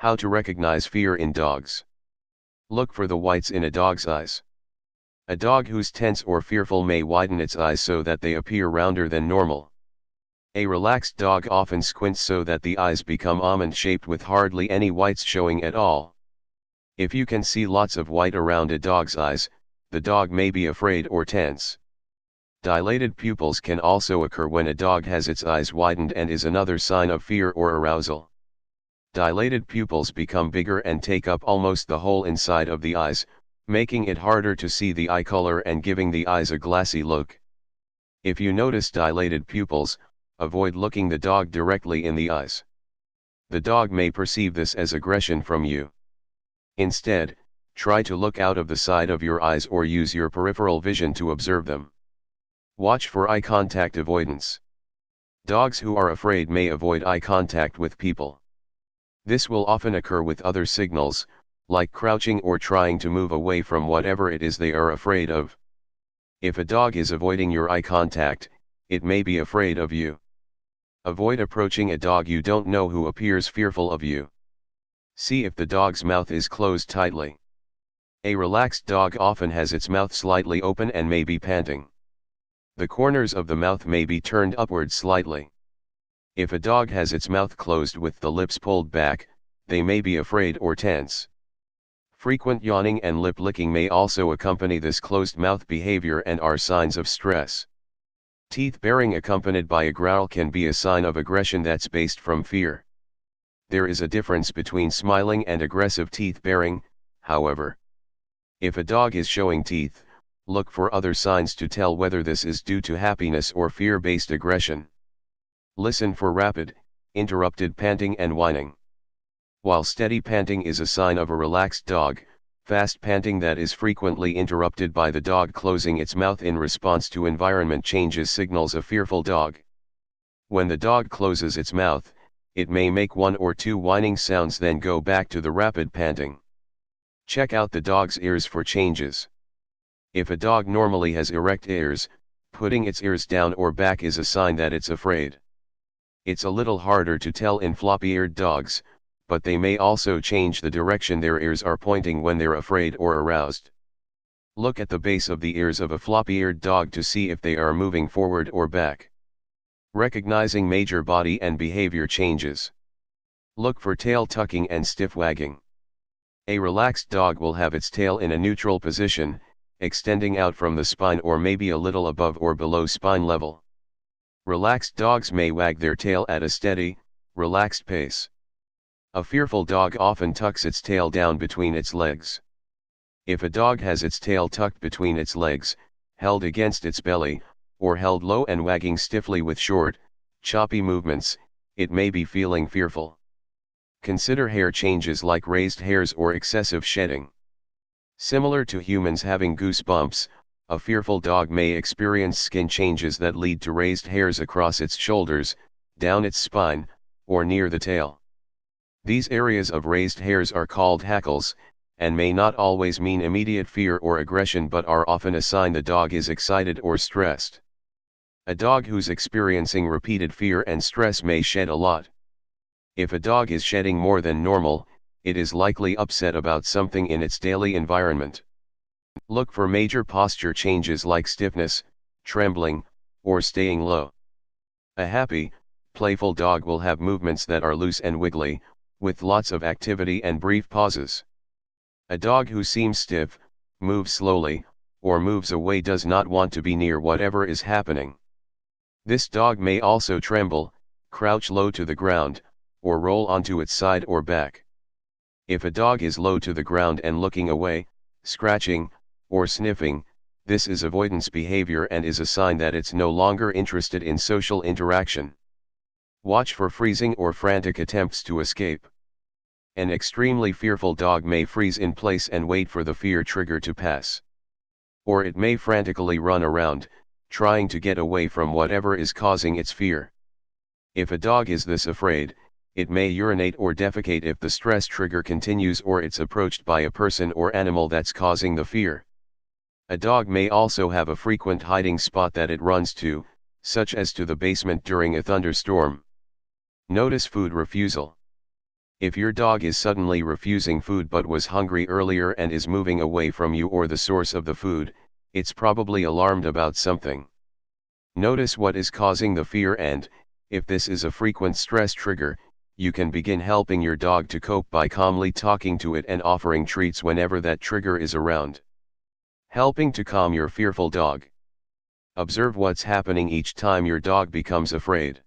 How to recognize fear in dogs. Look for the whites in a dog's eyes. A dog who's tense or fearful may widen its eyes so that they appear rounder than normal. A relaxed dog often squints so that the eyes become almond-shaped with hardly any whites showing at all. If you can see lots of white around a dog's eyes, the dog may be afraid or tense. Dilated pupils can also occur when a dog has its eyes widened and is another sign of fear or arousal. Dilated pupils become bigger and take up almost the whole inside of the eyes, making it harder to see the eye color and giving the eyes a glassy look. If you notice dilated pupils, avoid looking the dog directly in the eyes. The dog may perceive this as aggression from you. Instead, try to look out of the side of your eyes or use your peripheral vision to observe them. Watch for eye contact avoidance. Dogs who are afraid may avoid eye contact with people. This will often occur with other signals, like crouching or trying to move away from whatever it is they are afraid of. If a dog is avoiding your eye contact, it may be afraid of you. Avoid approaching a dog you don't know who appears fearful of you. See if the dog's mouth is closed tightly. A relaxed dog often has its mouth slightly open and may be panting. The corners of the mouth may be turned upward slightly. If a dog has its mouth closed with the lips pulled back, they may be afraid or tense. Frequent yawning and lip licking may also accompany this closed mouth behavior and are signs of stress. Teeth baring accompanied by a growl can be a sign of aggression that's based from fear. There is a difference between smiling and aggressive teeth baring, however. If a dog is showing teeth, look for other signs to tell whether this is due to happiness or fear-based aggression. Listen for rapid, interrupted panting and whining. While steady panting is a sign of a relaxed dog, fast panting that is frequently interrupted by the dog closing its mouth in response to environment changes signals a fearful dog. When the dog closes its mouth, it may make one or two whining sounds then go back to the rapid panting. Check out the dog's ears for changes. If a dog normally has erect ears, putting its ears down or back is a sign that it's afraid. It's a little harder to tell in floppy-eared dogs, but they may also change the direction their ears are pointing when they're afraid or aroused. Look at the base of the ears of a floppy-eared dog to see if they are moving forward or back. Recognizing major body and behavior changes. Look for tail tucking and stiff wagging. A relaxed dog will have its tail in a neutral position, extending out from the spine or maybe a little above or below spine level. Relaxed dogs may wag their tail at a steady, relaxed pace. A fearful dog often tucks its tail down between its legs. If a dog has its tail tucked between its legs, held against its belly, or held low and wagging stiffly with short, choppy movements, it may be feeling fearful. Consider hair changes like raised hairs or excessive shedding. Similar to humans having goosebumps, a fearful dog may experience skin changes that lead to raised hairs across its shoulders, down its spine, or near the tail. These areas of raised hairs are called hackles, and may not always mean immediate fear or aggression but are often a sign the dog is excited or stressed. A dog who's experiencing repeated fear and stress may shed a lot. If a dog is shedding more than normal, it is likely upset about something in its daily environment. Look for major posture changes like stiffness, trembling, or staying low. A happy, playful dog will have movements that are loose and wiggly, with lots of activity and brief pauses. A dog who seems stiff, moves slowly, or moves away does not want to be near whatever is happening. This dog may also tremble, crouch low to the ground, or roll onto its side or back. If a dog is low to the ground and looking away, scratching, or sniffing, this is avoidance behavior and is a sign that it's no longer interested in social interaction. Watch for freezing or frantic attempts to escape. An extremely fearful dog may freeze in place and wait for the fear trigger to pass. Or it may frantically run around, trying to get away from whatever is causing its fear. If a dog is this afraid, it may urinate or defecate if the stress trigger continues or it's approached by a person or animal that's causing the fear. A dog may also have a frequent hiding spot that it runs to, such as to the basement during a thunderstorm. Notice food refusal. If your dog is suddenly refusing food but was hungry earlier and is moving away from you or the source of the food, it's probably alarmed about something. Notice what is causing the fear, and, if this is a frequent stress trigger, you can begin helping your dog to cope by calmly talking to it and offering treats whenever that trigger is around. Helping to calm your fearful dog. Observe what's happening each time your dog becomes afraid.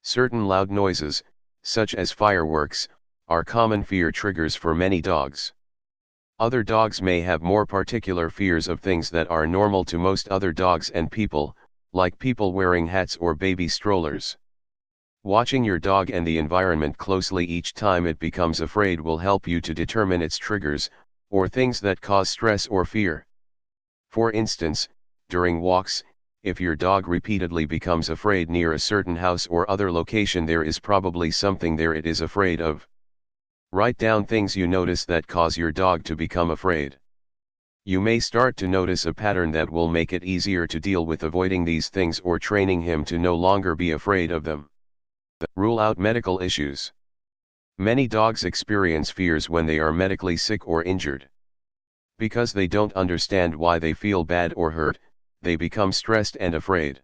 Certain loud noises, such as fireworks, are common fear triggers for many dogs. Other dogs may have more particular fears of things that are normal to most other dogs and people, like people wearing hats or baby strollers. Watching your dog and the environment closely each time it becomes afraid will help you to determine its triggers, or things that cause stress or fear. For instance, during walks, if your dog repeatedly becomes afraid near a certain house or other location, there is probably something there it is afraid of. Write down things you notice that cause your dog to become afraid. You may start to notice a pattern that will make it easier to deal with avoiding these things or training him to no longer be afraid of them. Rule out medical issues. Many dogs experience fears when they are medically sick or injured. Because they don't understand why they feel bad or hurt, they become stressed and afraid.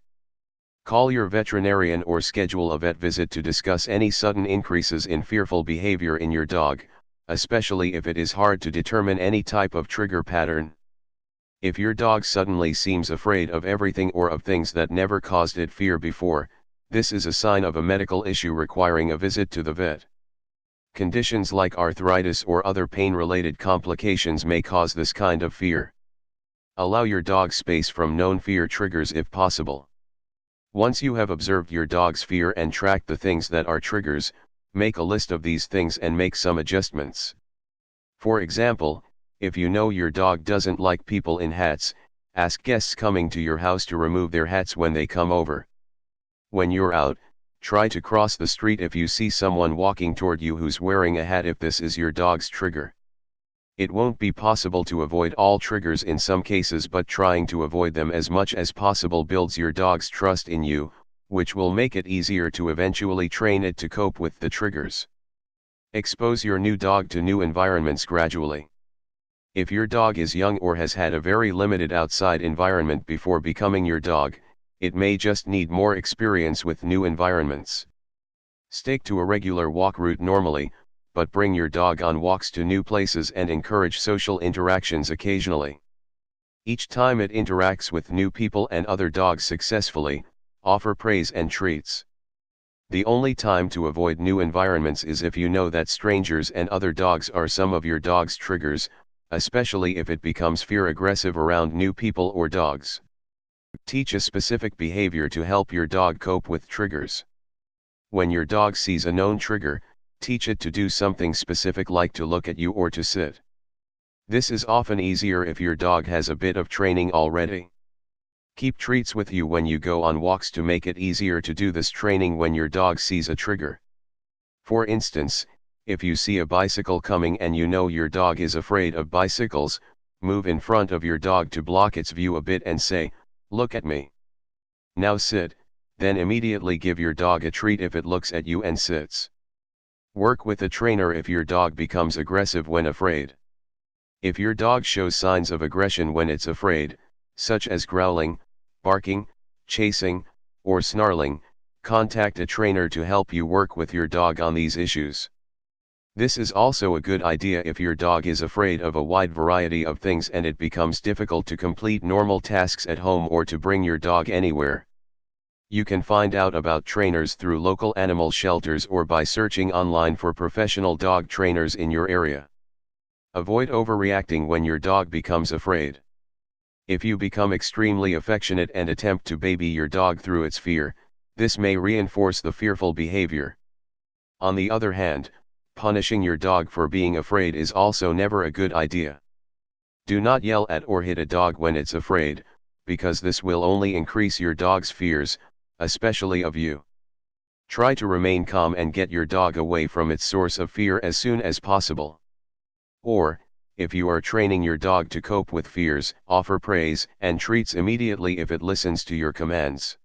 Call your veterinarian or schedule a vet visit to discuss any sudden increases in fearful behavior in your dog, especially if it is hard to determine any type of trigger pattern. If your dog suddenly seems afraid of everything or of things that never caused it fear before, this is a sign of a medical issue requiring a visit to the vet. Conditions like arthritis or other pain-related complications may cause this kind of fear. Allow your dog space from known fear triggers if possible. Once you have observed your dog's fear and tracked the things that are triggers, make a list of these things and make some adjustments. For example, if you know your dog doesn't like people in hats, ask guests coming to your house to remove their hats when they come over. When you're out, try to cross the street if you see someone walking toward you who's wearing a hat if this is your dog's trigger. It won't be possible to avoid all triggers in some cases, but trying to avoid them as much as possible builds your dog's trust in you, which will make it easier to eventually train it to cope with the triggers. Expose your new dog to new environments gradually. If your dog is young or has had a very limited outside environment before becoming your dog, it may just need more experience with new environments. Stick to a regular walk route normally, but bring your dog on walks to new places and encourage social interactions occasionally. Each time it interacts with new people and other dogs successfully, offer praise and treats. The only time to avoid new environments is if you know that strangers and other dogs are some of your dog's triggers, especially if it becomes fear-aggressive around new people or dogs. Teach a specific behavior to help your dog cope with triggers. When your dog sees a known trigger, teach it to do something specific like to look at you or to sit. This is often easier if your dog has a bit of training already. Keep treats with you when you go on walks to make it easier to do this training when your dog sees a trigger. For instance, if you see a bicycle coming and you know your dog is afraid of bicycles, move in front of your dog to block its view a bit and say, "Look at me. Now sit," then immediately give your dog a treat if it looks at you and sits. Work with a trainer if your dog becomes aggressive when afraid. If your dog shows signs of aggression when it's afraid, such as growling, barking, chasing, or snarling, contact a trainer to help you work with your dog on these issues. This is also a good idea if your dog is afraid of a wide variety of things and it becomes difficult to complete normal tasks at home or to bring your dog anywhere. You can find out about trainers through local animal shelters or by searching online for professional dog trainers in your area. Avoid overreacting when your dog becomes afraid. If you become extremely affectionate and attempt to baby your dog through its fear, this may reinforce the fearful behavior. On the other hand, punishing your dog for being afraid is also never a good idea. Do not yell at or hit a dog when it's afraid, because this will only increase your dog's fears, especially of you. Try to remain calm and get your dog away from its source of fear as soon as possible. Or, if you are training your dog to cope with fears, offer praise and treats immediately if it listens to your commands.